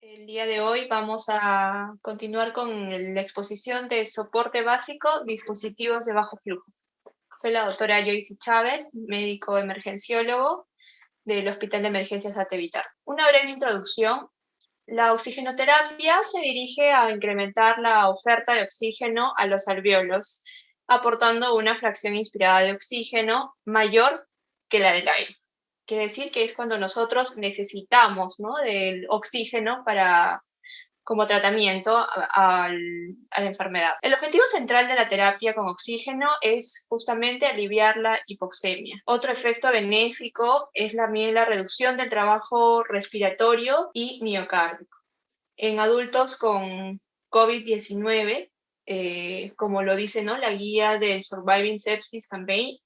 El día de hoy vamos a continuar con la exposición de soporte básico, dispositivos de bajo flujo. Soy la doctora Joyce Chávez, médico emergenciólogo del Hospital de Emergencias Atevitar. Una breve introducción. La oxigenoterapia se dirige a incrementar la oferta de oxígeno a los alvéolos, aportando una fracción inspirada de oxígeno mayor que la del aire. Quiere decir que es cuando nosotros necesitamos, ¿no?, del oxígeno como tratamiento a la enfermedad. El objetivo central de la terapia con oxígeno es justamente aliviar la hipoxemia. Otro efecto benéfico es también la reducción del trabajo respiratorio y miocárdico. En adultos con COVID-19, como lo dice, ¿no?, la guía del Surviving Sepsis Campaign,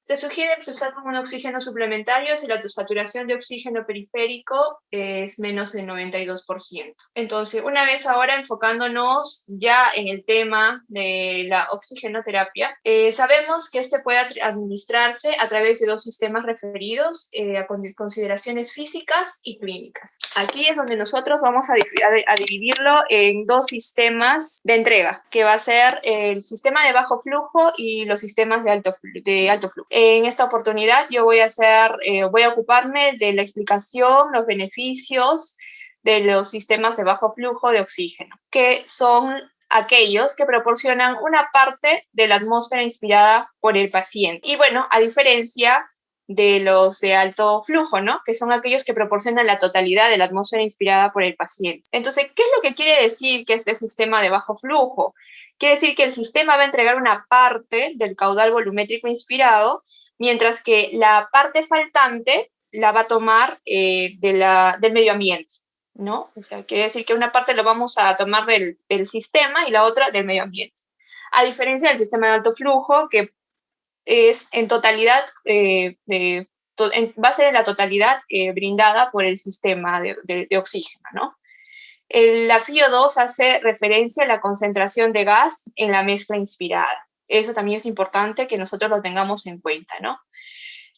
se sugiere usar un oxígeno suplementario si la saturación de oxígeno periférico es menos del 92%. Entonces, una vez ahora enfocándonos ya en el tema de la oxigenoterapia, sabemos que este puede administrarse a través de dos sistemas referidos a consideraciones físicas y clínicas. Aquí es donde nosotros vamos a dividirlo en dos sistemas de entrega, que va a ser el sistema de bajo flujo y los sistemas de alto flujo. En esta oportunidad yo voy a ocuparme de la explicación, los beneficios de los sistemas de bajo flujo de oxígeno, que son aquellos que proporcionan una parte de la atmósfera inspirada por el paciente. Y bueno, a diferencia de los de alto flujo, ¿no?, que son aquellos que proporcionan la totalidad de la atmósfera inspirada por el paciente. Entonces, ¿qué es lo que quiere decir que este sistema de bajo flujo? Quiere decir que el sistema va a entregar una parte del caudal volumétrico inspirado, mientras que la parte faltante la va a tomar del medio ambiente, ¿no? O sea, quiere decir que una parte lo vamos a tomar del sistema y la otra del medio ambiente. A diferencia del sistema de alto flujo, que es en totalidad, va a ser en la totalidad brindada por el sistema de oxígeno, ¿no? La FiO2 hace referencia a la concentración de gas en la mezcla inspirada. Eso también es importante que nosotros lo tengamos en cuenta, ¿no?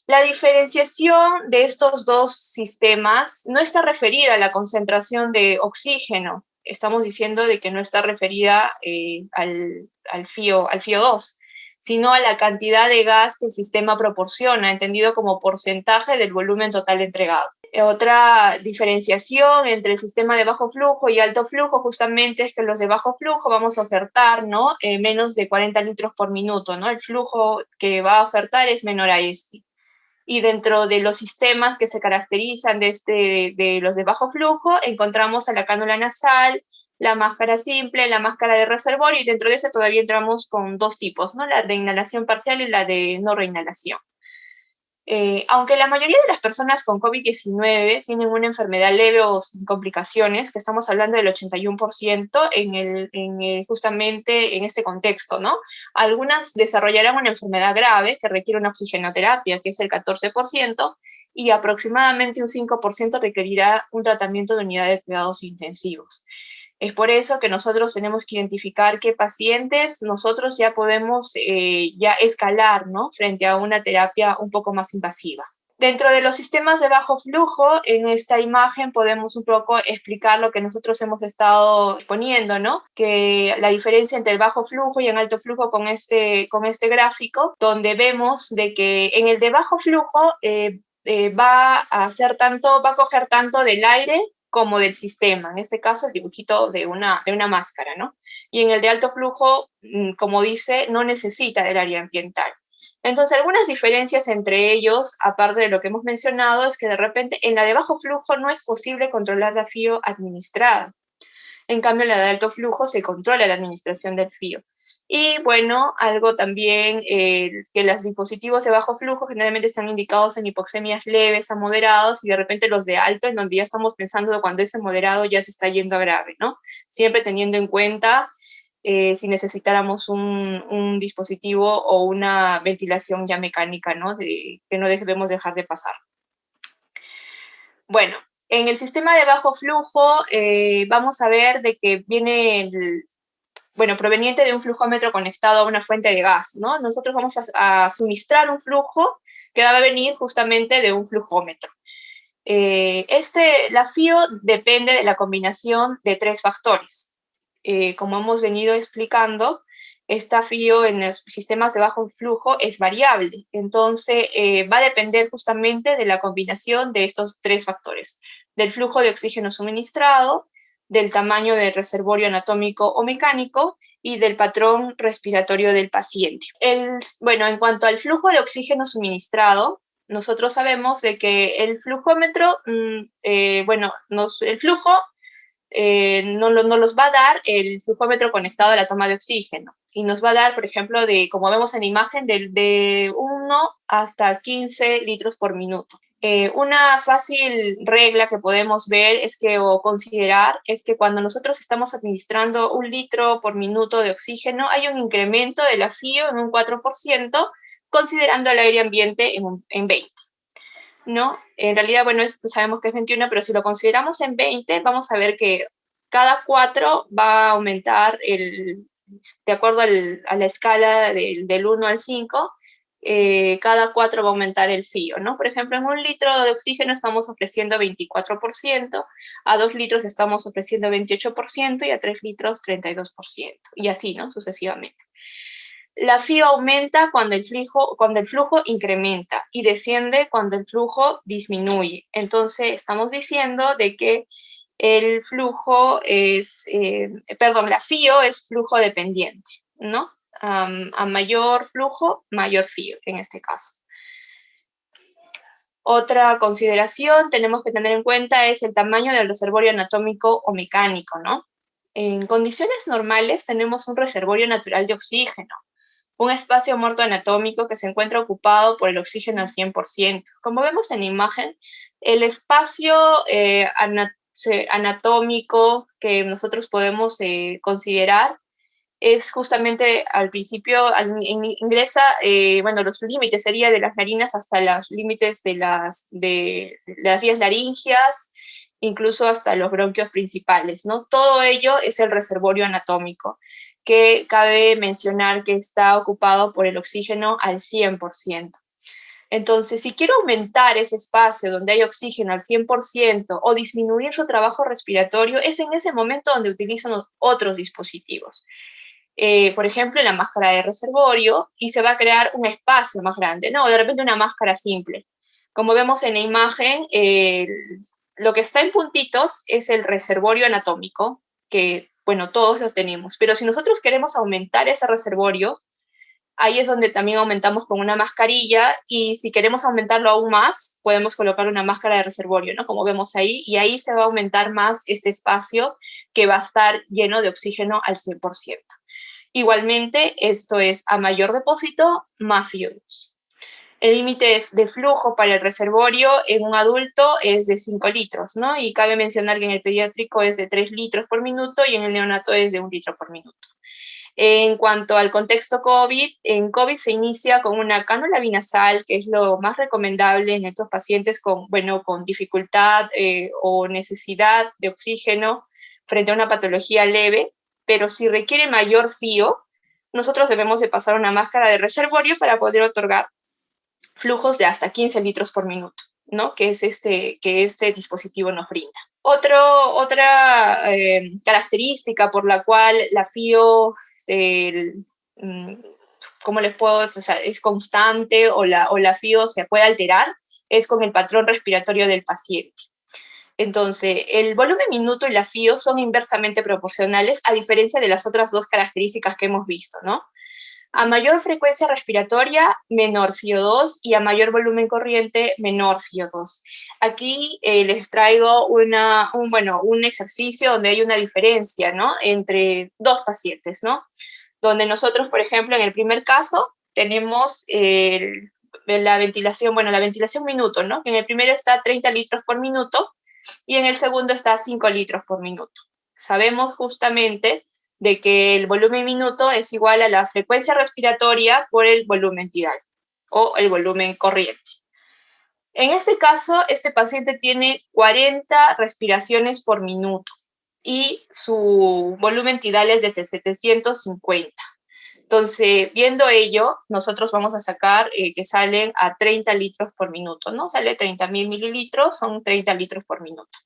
La diferenciación de estos dos sistemas no está referida a la concentración de oxígeno. Estamos diciendo de que no está referida al FiO2, sino a la cantidad de gas que el sistema proporciona, entendido como porcentaje del volumen total entregado. Otra diferenciación entre el sistema de bajo flujo y alto flujo justamente es que los de bajo flujo vamos a ofertar, ¿no?, menos de 40 litros por minuto, ¿no? El flujo que va a ofertar es menor a este. Y dentro de los sistemas que se caracterizan de los de bajo flujo, encontramos a la cánula nasal, la máscara simple, la máscara de reservorio, y dentro de ese todavía entramos con dos tipos, ¿no?, la de inhalación parcial y la de no reinhalación. Aunque la mayoría de las personas con COVID-19 tienen una enfermedad leve o sin complicaciones, que estamos hablando del 81% justamente en este contexto, ¿no? Algunas desarrollarán una enfermedad grave que requiere una oxigenoterapia, que es el 14%, y aproximadamente un 5% requerirá un tratamiento de unidad de cuidados intensivos. Es por eso que nosotros tenemos que identificar qué pacientes nosotros ya podemos ya escalar, ¿no?, frente a una terapia un poco más invasiva. Dentro de los sistemas de bajo flujo, en esta imagen podemos un poco explicar lo que nosotros hemos estado exponiendo, ¿no?, que la diferencia entre el bajo flujo y el alto flujo con este gráfico, donde vemos de que en el de bajo flujo va a coger tanto del aire como del sistema, en este caso el dibujito de una máscara, ¿no? Y en el de alto flujo, como dice, no necesita del área ambiental. Entonces, algunas diferencias entre ellos, aparte de lo que hemos mencionado, es que de repente en la de bajo flujo no es posible controlar la FiO administrada. En cambio, en la de alto flujo se controla la administración del FiO. Y bueno, algo también, que los dispositivos de bajo flujo generalmente están indicados en hipoxemias leves a moderados, y de repente los de alto, en donde ya estamos pensando cuando ese moderado ya se está yendo a grave, ¿no? Siempre teniendo en cuenta si necesitáramos un dispositivo o una ventilación ya mecánica, ¿no?, que no debemos dejar de pasar. Bueno, en el sistema de bajo flujo vamos a ver de que viene proveniente de un flujómetro conectado a una fuente de gas, ¿no? Nosotros vamos a suministrar un flujo que va a venir justamente de un flujómetro. La FIO depende de la combinación de 3 factores. Como hemos venido explicando, esta FIO en los sistemas de bajo flujo es variable, entonces va a depender justamente de la combinación de estos 3 factores, del flujo de oxígeno suministrado, del tamaño del reservorio anatómico o mecánico y del patrón respiratorio del paciente. Bueno, en cuanto al flujo de oxígeno suministrado, nosotros sabemos de que el flujómetro, el flujo no los va a dar el flujómetro conectado a la toma de oxígeno. Y nos va a dar, por ejemplo, como vemos en la imagen, de 1 hasta 15 litros por minuto. Una fácil regla que podemos ver o considerar es que cuando nosotros estamos administrando 1 litro por minuto de oxígeno, hay un incremento de la FIO en un 4%, considerando el aire ambiente en 20. ¿No? En realidad, bueno, sabemos que es 21, pero si lo consideramos en 20, vamos a ver que cada 4 va a aumentar, de acuerdo a la escala del 1 al 5, cada 4 va a aumentar el FIO, ¿no? Por ejemplo, en 1 litro de oxígeno estamos ofreciendo 24%, a 2 litros estamos ofreciendo 28% y a 3 litros 32%, y así, ¿no? Sucesivamente. La FIO aumenta cuando el flujo incrementa y desciende cuando el flujo disminuye. Entonces, estamos diciendo de que la FIO es flujo dependiente, ¿no? A mayor flujo, mayor FIO en este caso. Otra consideración tenemos que tener en cuenta es el tamaño del reservorio anatómico o mecánico, ¿no? En condiciones normales tenemos un reservorio natural de oxígeno, un espacio muerto anatómico que se encuentra ocupado por el oxígeno al 100%. Como vemos en la imagen, el espacio anatómico que nosotros podemos considerar es justamente al principio, ingresa, los límites sería de las narinas hasta los límites de las vías laringeas, incluso hasta los bronquios principales, ¿no? Todo ello es el reservorio anatómico, que cabe mencionar que está ocupado por el oxígeno al 100%. Entonces, si quiero aumentar ese espacio donde hay oxígeno al 100% o disminuir su trabajo respiratorio, es en ese momento donde utilizan otros dispositivos. Por ejemplo, la máscara de reservorio, y se va a crear un espacio más grande, ¿no? O de repente una máscara simple. Como vemos en la imagen, lo que está en puntitos es el reservorio anatómico, que, bueno, todos lo tenemos. Pero si nosotros queremos aumentar ese reservorio, ahí es donde también aumentamos con una mascarilla, y si queremos aumentarlo aún más, podemos colocar una máscara de reservorio, ¿no? Como vemos ahí, y ahí se va a aumentar más este espacio que va a estar lleno de oxígeno al 100%. Igualmente, esto es a mayor depósito, más FIO2. El límite de flujo para el reservorio en un adulto es de 5 litros, ¿no? Y cabe mencionar que en el pediátrico es de 3 litros por minuto y en el neonato es de 1 litro por minuto. En cuanto al contexto COVID, en COVID se inicia con una cánula binasal, que es lo más recomendable en estos pacientes con dificultad o necesidad de oxígeno frente a una patología leve, pero si requiere mayor FIO, nosotros debemos de pasar una máscara de reservorio para poder otorgar flujos de hasta 15 litros por minuto, ¿no? Que este dispositivo nos brinda. Otra característica por la cual la FIO ¿cómo les puedo? O sea, es constante o la FIO se puede alterar, es con el patrón respiratorio del paciente. Entonces, el volumen minuto y la FIO son inversamente proporcionales, a diferencia de las otras dos características que hemos visto, ¿no? A mayor frecuencia respiratoria, menor FIO2, y a mayor volumen corriente, menor FIO2. Aquí les traigo un ejercicio donde hay una diferencia, ¿no? Entre dos pacientes, ¿no? Donde nosotros, por ejemplo, en el primer caso, tenemos la ventilación minuto, ¿no? En el primero está a 30 litros por minuto y en el segundo está a 5 litros por minuto. Sabemos justamente de que el volumen minuto es igual a la frecuencia respiratoria por el volumen tidal o el volumen corriente. En este caso, este paciente tiene 40 respiraciones por minuto y su volumen tidal es de 750. Entonces, viendo ello, nosotros vamos a sacar que salen a 30 litros por minuto, ¿no? Sale 30.000 mililitros, son 30 litros por minuto.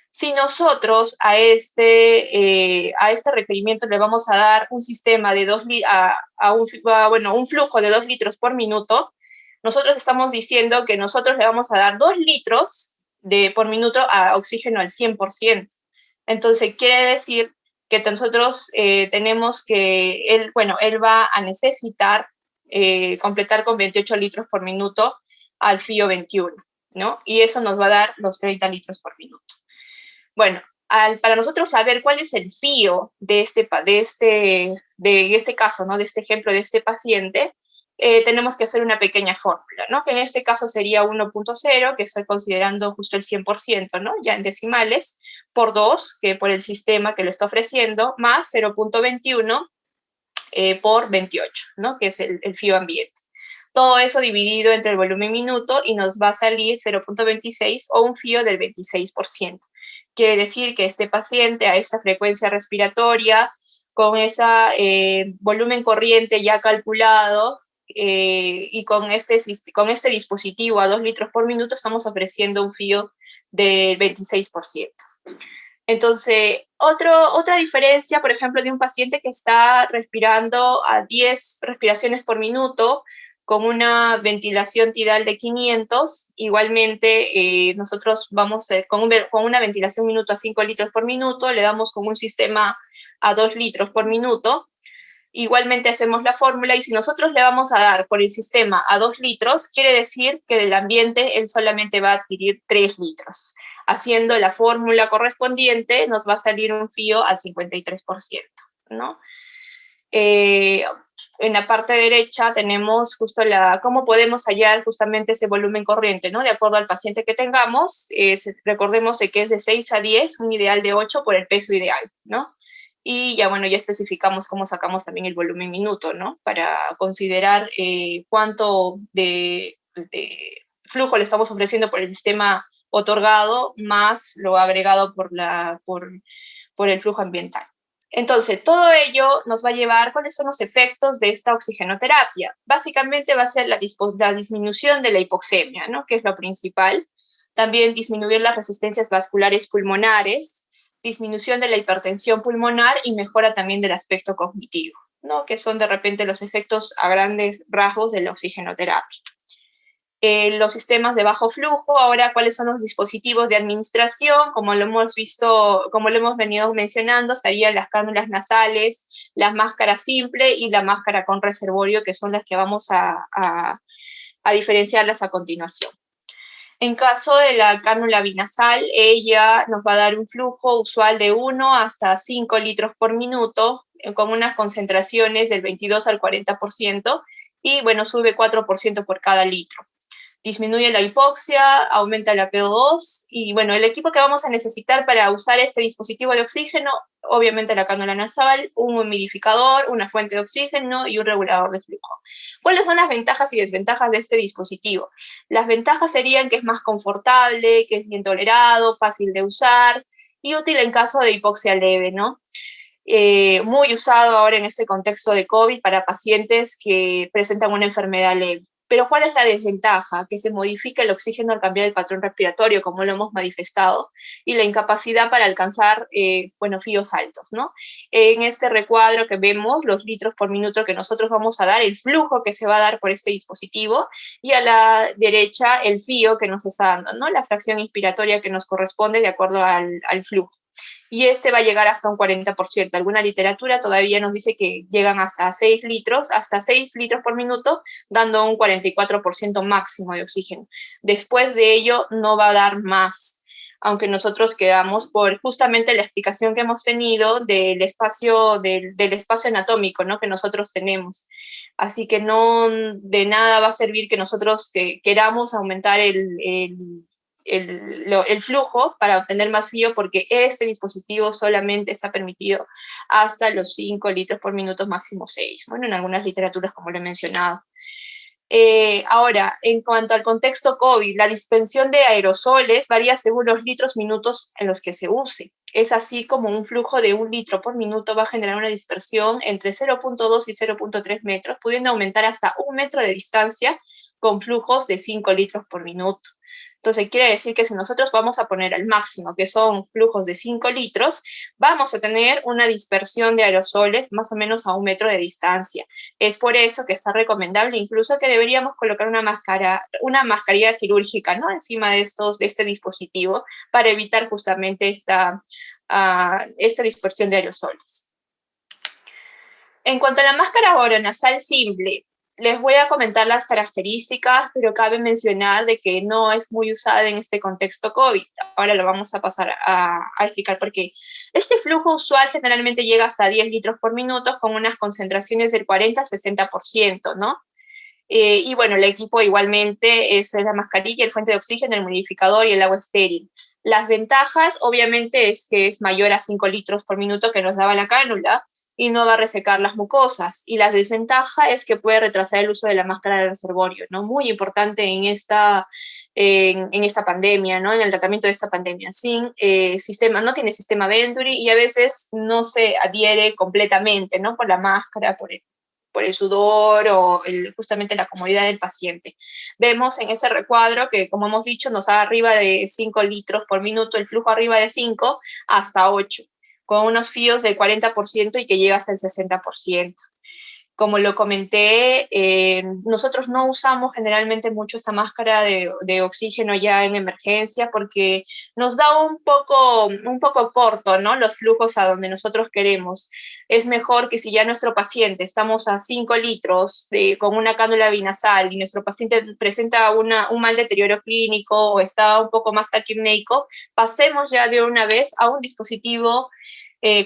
Si nosotros a este requerimiento le vamos a dar un sistema de un flujo de 2 litros por minuto, nosotros estamos diciendo que nosotros le vamos a dar 2 litros por minuto a oxígeno al 100%. Entonces, quiere decir que nosotros tenemos que, él va a necesitar completar con 28 litros por minuto al FIO 21, ¿no? Y eso nos va a dar los 30 litros por minuto. Bueno, para nosotros saber cuál es el FIO de este caso, ¿no? De este ejemplo de este paciente, tenemos que hacer una pequeña fórmula, ¿no? Que en este caso sería 1.0, que estoy considerando justo el 100%, ¿no? Ya en decimales, por 2, que por el sistema que lo está ofreciendo, más 0.21 por 28, ¿no? Que es el FIO ambiente. Todo eso dividido entre el volumen minuto y nos va a salir 0.26 o un FIO del 26%. Quiere decir que este paciente a esa frecuencia respiratoria, con ese volumen corriente ya calculado y con este dispositivo a 2 litros por minuto, estamos ofreciendo un FIO del 26%. Entonces, otra diferencia, por ejemplo, de un paciente que está respirando a 10 respiraciones por minuto, con una ventilación tidal de 500, igualmente nosotros vamos con una ventilación minuto a 5 litros por minuto, le damos con un sistema a 2 litros por minuto, igualmente hacemos la fórmula y si nosotros le vamos a dar por el sistema a 2 litros, quiere decir que del ambiente él solamente va a adquirir 3 litros. Haciendo la fórmula correspondiente nos va a salir un FIO al 53%, ¿no? En la parte derecha tenemos justo cómo podemos hallar justamente ese volumen corriente, ¿no? De acuerdo al paciente que tengamos, recordemos que es de 6 a 10, un ideal de 8 por el peso ideal, ¿no? Y ya, bueno, ya especificamos cómo sacamos también el volumen minuto, ¿no? Para considerar cuánto de flujo le estamos ofreciendo por el sistema otorgado, más lo agregado por el flujo ambiental. Entonces, todo ello nos va a llevar, ¿cuáles son los efectos de esta oxigenoterapia? Básicamente va a ser la disminución de la hipoxemia, ¿no? Que es lo principal. También disminuir las resistencias vasculares pulmonares, disminución de la hipertensión pulmonar y mejora también del aspecto cognitivo, ¿no? Que son de repente los efectos a grandes rasgos de la oxigenoterapia. Los sistemas de bajo flujo, ahora cuáles son los dispositivos de administración, como lo hemos visto, como lo hemos venido mencionando, estarían las cánulas nasales, la máscara simple y la máscara con reservorio, que son las que vamos a diferenciarlas a continuación. En caso de la cánula binasal, ella nos va a dar un flujo usual de 1 hasta 5 litros por minuto, con unas concentraciones del 22 al 40%, y bueno, sube 4% por cada litro. Disminuye la hipoxia, aumenta la PO2 y bueno, el equipo que vamos a necesitar para usar este dispositivo de oxígeno, obviamente la cánula nasal, un humidificador, una fuente de oxígeno y un regulador de flujo. ¿Cuáles son las ventajas y desventajas de este dispositivo? Las ventajas serían que es más confortable, que es bien tolerado, fácil de usar y útil en caso de hipoxia leve, ¿no? Muy usado ahora en este contexto de COVID para pacientes que presentan una enfermedad leve. Pero ¿cuál es la desventaja? Que se modifica el oxígeno al cambiar el patrón respiratorio, como lo hemos manifestado, y la incapacidad para alcanzar, FIOs altos, ¿no? En este recuadro que vemos, los litros por minuto que nosotros vamos a dar, el flujo que se va a dar por este dispositivo, y a la derecha el FIO que nos está dando, ¿no? La fracción inspiratoria que nos corresponde de acuerdo al flujo. Y este va a llegar hasta un 40%. Alguna literatura todavía nos dice que llegan hasta 6 litros por minuto, dando un 44% máximo de oxígeno. Después de ello no va a dar más, aunque nosotros quedamos por justamente la explicación que hemos tenido del espacio anatómico, ¿no? Que nosotros tenemos. Así que no de nada va a servir que nosotros queramos aumentar el flujo para obtener más FIO, porque este dispositivo solamente está permitido hasta los 5 litros por minuto, máximo 6, bueno, en algunas literaturas como lo he mencionado. Ahora, en cuanto al contexto COVID, la dispensión de aerosoles varía según los litros minutos en los que se use. Es así como un flujo de 1 litro por minuto va a generar una dispersión entre 0.2 y 0.3 metros, pudiendo aumentar hasta 1 metro de distancia con flujos de 5 litros por minuto. Entonces, quiere decir que si nosotros vamos a poner al máximo, que son flujos de 5 litros, vamos a tener una dispersión de aerosoles más o menos a 1 metro de distancia. Es por eso que está recomendable incluso que deberíamos colocar una mascarilla quirúrgica, ¿no?, encima de este dispositivo para evitar justamente esta dispersión de aerosoles. En cuanto a la máscara oronasal simple, les voy a comentar las características, pero cabe mencionar de que no es muy usada en este contexto COVID. Ahora lo vamos a pasar a explicar por qué. Este flujo usual generalmente llega hasta 10 litros por minuto con unas concentraciones del 40 al 60%, ¿no? Y bueno, el equipo igualmente es la mascarilla, el fuente de oxígeno, el humidificador y el agua estéril. Las ventajas, obviamente, es que es mayor a 5 litros por minuto que nos daba la cánula, y no va a resecar las mucosas. Y la desventaja es que puede retrasar el uso de la máscara de reservorio, ¿no? Muy importante en esta pandemia, ¿no? En el tratamiento de esta pandemia. No tiene sistema Venturi y a veces no se adhiere completamente, ¿no?, por la máscara, por el sudor o justamente la comodidad del paciente. Vemos en ese recuadro que, como hemos dicho, nos da arriba de 5 litros por minuto, el flujo arriba de 5 hasta 8, con unos fíos del 40% y que llega hasta el 60%. Como lo comenté, nosotros no usamos generalmente mucho esta máscara de oxígeno ya en emergencia porque nos da un poco corto, ¿no?, los flujos a donde nosotros queremos. Es mejor que si ya nuestro paciente estamos a 5 litros con una cánula binasal y nuestro paciente presenta un mal deterioro clínico o está un poco más taquipneico, pasemos ya de una vez a un dispositivo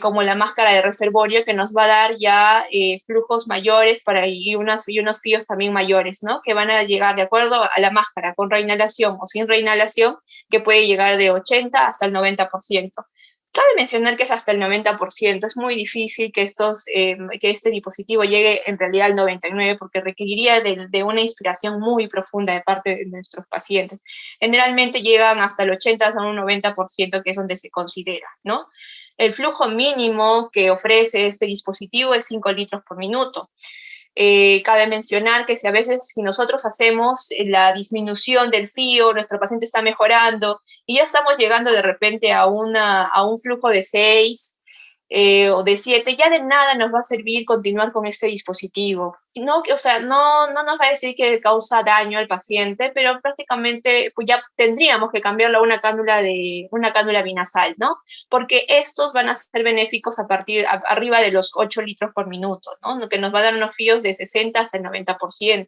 como la máscara de reservorio, que nos va a dar ya flujos mayores y unos fíos también mayores, ¿no?, que van a llegar de acuerdo a la máscara, con reinhalación o sin reinhalación, que puede llegar de 80 hasta el 90%. Cabe mencionar que es hasta el 90%, es muy difícil que este dispositivo llegue en realidad al 99%, porque requeriría de una inspiración muy profunda de parte de nuestros pacientes. Generalmente llegan hasta el 80 hasta un 90%, que es donde se considera, ¿no? El flujo mínimo que ofrece este dispositivo es 5 litros por minuto. Cabe mencionar que si nosotros hacemos la disminución del fío, nuestro paciente está mejorando y ya estamos llegando de repente a un flujo de 6 o de 7, ya de nada nos va a servir continuar con este dispositivo. No nos va a decir que causa daño al paciente, pero prácticamente pues ya tendríamos que cambiarlo a una cánula binasal, ¿no? Porque estos van a ser benéficos arriba de los 8 litros por minuto, ¿no?, que nos va a dar unos fíos de 60 hasta el 90%.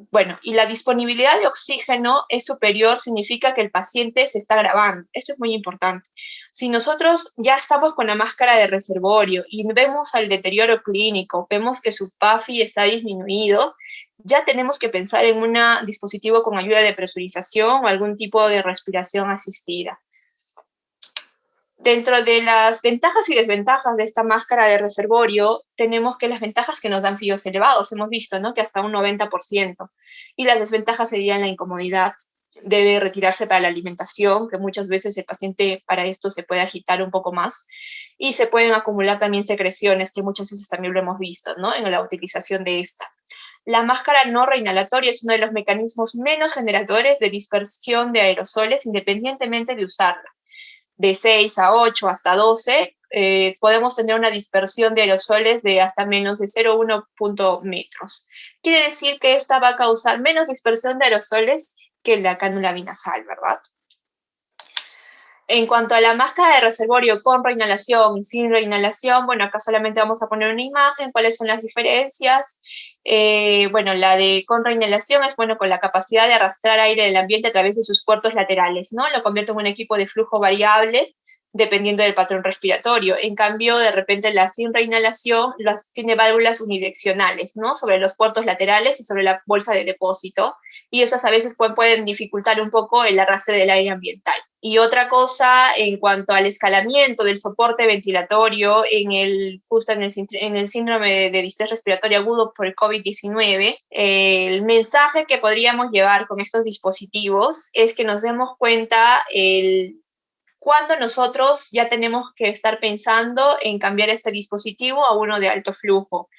Bueno, y la disponibilidad de oxígeno es superior, significa que el paciente se está agravando. Esto es muy importante. Si nosotros ya estamos con la máscara de reservorio y vemos el deterioro clínico, vemos que su PAFI está disminuido, ya tenemos que pensar en un dispositivo con ayuda de presurización o algún tipo de respiración asistida. Dentro de las ventajas y desventajas de esta máscara de reservorio, tenemos que las ventajas que nos dan fíos elevados, hemos visto, ¿no?, que hasta un 90%, y las desventajas serían la incomodidad. Debe retirarse para la alimentación, que muchas veces el paciente para esto se puede agitar un poco más, y se pueden acumular también secreciones, que muchas veces también lo hemos visto, ¿no?, en la utilización de esta. La máscara no reinhalatoria es uno de los mecanismos menos generadores de dispersión de aerosoles independientemente de usarla. De 6 a 8 hasta 12, podemos tener una dispersión de aerosoles de hasta menos de 0,1 metros. Quiere decir que esta va a causar menos dispersión de aerosoles que la cánula binasal, ¿verdad? En cuanto a la máscara de reservorio con reinhalación y sin reinhalación, bueno, acá solamente vamos a poner una imagen, cuáles son las diferencias. Bueno, la de con reinhalación es, bueno, con la capacidad de arrastrar aire del ambiente a través de sus puertos laterales, ¿no? Lo convierte en un equipo de flujo variable dependiendo del patrón respiratorio. En cambio, de repente la sin reinhalación tiene válvulas unidireccionales, ¿no?, sobre los puertos laterales y sobre la bolsa de depósito, y esas a veces pueden dificultar un poco el arrastre del aire ambiental. Y otra cosa en cuanto al escalamiento del soporte ventilatorio justo en el síndrome de distrés respiratorio agudo por el COVID-19, el mensaje que podríamos llevar con estos dispositivos es que nos demos cuenta cuando nosotros ya tenemos que estar pensando en cambiar este dispositivo a uno de alto flujo.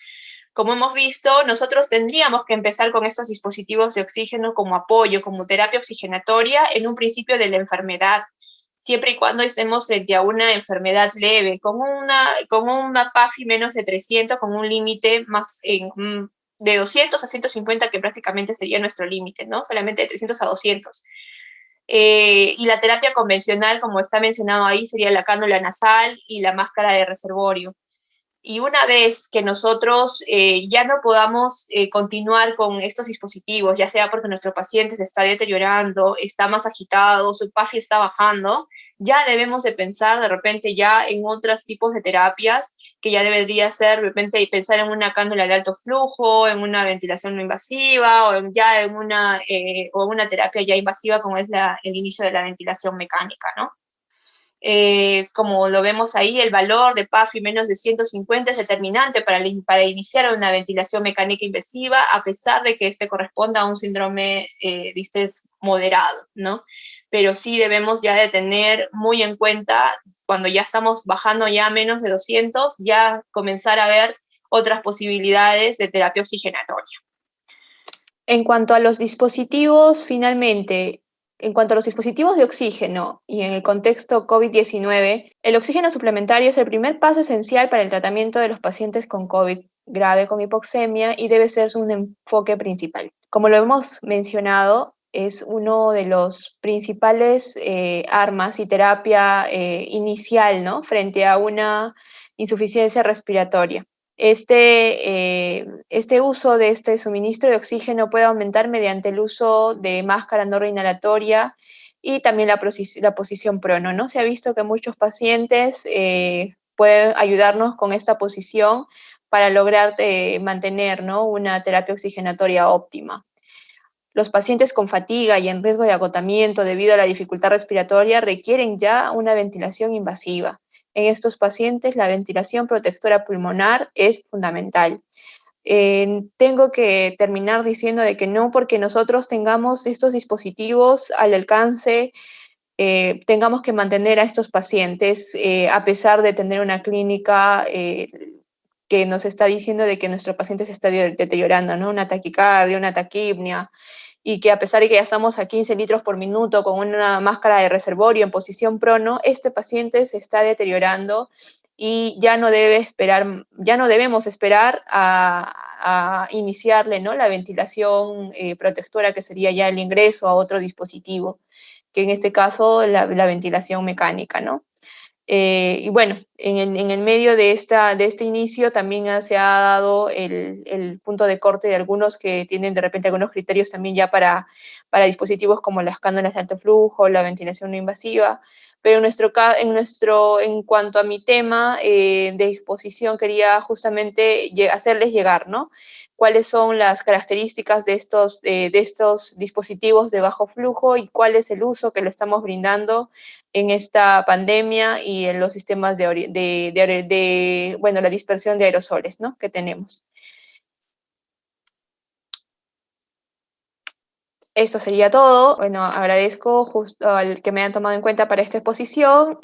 Como hemos visto, nosotros tendríamos que empezar con estos dispositivos de oxígeno como apoyo, como terapia oxigenatoria en un principio de la enfermedad, siempre y cuando estemos frente a una enfermedad leve, con una PAFI menos de 300, con un límite de 200 a 150, que prácticamente sería nuestro límite, ¿no? Solamente de 300 a 200. Y la terapia convencional, como está mencionado ahí, sería la cánula nasal y la máscara de reservorio. Y una vez que nosotros ya no podamos continuar con estos dispositivos, ya sea porque nuestro paciente se está deteriorando, está más agitado, su PAFI está bajando, ya debemos de pensar de repente ya en otros tipos de terapias, que ya debería ser de repente pensar en una cánula de alto flujo, en una ventilación no invasiva, o ya en una terapia ya invasiva como es el inicio de la ventilación mecánica, ¿no? Como lo vemos ahí, el valor de PAFI menos de 150 es determinante para iniciar una ventilación mecánica invasiva, a pesar de que este corresponda a un síndrome de estrés moderado, ¿no? Pero sí debemos ya de tener muy en cuenta, cuando ya estamos bajando ya a menos de 200, ya comenzar a ver otras posibilidades de terapia oxigenatoria. En cuanto a los dispositivos, finalmente, en cuanto a los dispositivos de oxígeno y en el contexto COVID-19, el oxígeno suplementario es el primer paso esencial para el tratamiento de los pacientes con COVID grave con hipoxemia y debe ser un enfoque principal. Como lo hemos mencionado, es uno de los principales armas y terapia inicial, ¿no?, frente a una insuficiencia respiratoria. Este uso de este suministro de oxígeno puede aumentar mediante el uso de máscara no reinhalatoria y también la posición prono, ¿no? Se ha visto que muchos pacientes pueden ayudarnos con esta posición para lograr mantener, ¿no?, una terapia oxigenatoria óptima. Los pacientes con fatiga y en riesgo de agotamiento debido a la dificultad respiratoria requieren ya una ventilación invasiva. En estos pacientes, la ventilación protectora pulmonar es fundamental. Tengo que terminar diciendo de que no porque nosotros tengamos estos dispositivos al alcance, tengamos que mantener a estos pacientes a pesar de tener una clínica que nos está diciendo de que nuestro paciente se está deteriorando, ¿no? Una taquicardia, una taquipnia, y que a pesar de que ya estamos a 15 litros por minuto con una máscara de reservorio en posición prono, este paciente se está deteriorando y ya no debemos esperar a iniciarle, ¿no?, la ventilación protectora, que sería ya el ingreso a otro dispositivo, que en este caso la ventilación mecánica, ¿no? Y bueno, en el medio de este inicio también se ha dado el punto de corte de algunos que tienen de repente algunos criterios también ya para dispositivos como las cánulas de alto flujo, la ventilación no invasiva, pero en cuanto a mi tema de exposición, quería justamente hacerles llegar, ¿no?, cuáles son las características de estos dispositivos de bajo flujo y cuál es el uso que lo estamos brindando en esta pandemia y en los sistemas bueno, la dispersión de aerosoles, ¿no?, que tenemos. Esto sería todo. Bueno, agradezco justo al que me hayan tomado en cuenta para esta exposición.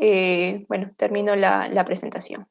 Bueno, termino la presentación.